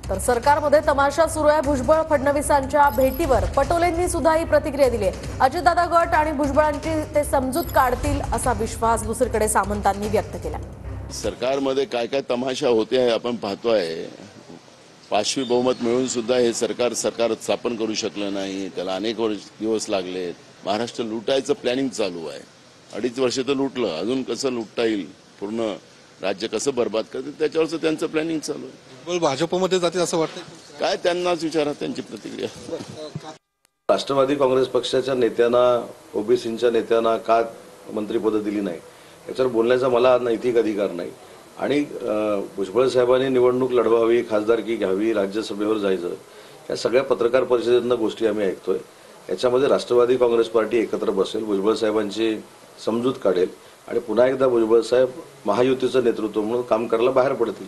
तर सरकारमध्ये तमाशा सुरू आहे। भुजबळ फडणवीसांच्या भेटीवर पटोलेंनी सुद्धा ही प्रतिक्रिया दिली आहे। अजितदादा गट आणि भुजबळांची ते समजूत काढतील असा विश्वास दुसरीकडे सामंतांनी व्यक्त केला। सरकारमध्ये काय काय तमाशा होते आहे आपण पाहतोय। पाचवी बहुमत मिळून सुद्धा हे सरकार स्थापन करू शकलं नाही। त्याला अनेक दिवस लागले। महाराष्ट्र लुटायचं प्लॅनिंग चालू आहे। 2.5 वर्ष तर लुटलं, अजून कसं लुटता येईल, पूर्ण राज्य कसं बर्बाद करते त्याच्यावरचं त्यांचं प्लॅनिंग चालू आहे। भाजपमध्ये जाते असं वाटतं काय त्यांनाच विचारा त्यांची प्रतिक्रिया। राष्ट्रवादी काँग्रेस पक्षाच्या नेत्यांना, ओबीसींच्या नेत्यांना का मंत्रिपद दिली नाही याच्यावर बोलण्याचा मला नैतिक अधिकार नाही। आणि भुजबळ साहेबांनी निवडणूक लढवावी, खासदारकी घ्यावी, राज्यसभेवर जायचं, या सगळ्या पत्रकार परिषदेतनं गोष्टी आम्ही ऐकतोय। याच्यामध्ये राष्ट्रवादी काँग्रेस पार्टी एकत्र बसेल, भुजबळ साहेबांची समजूत काढेल आणि पुन्हा एकदा भुजबळ साहेब महायुतीचं नेतृत्व म्हणून काम करायला बाहेर पडतील।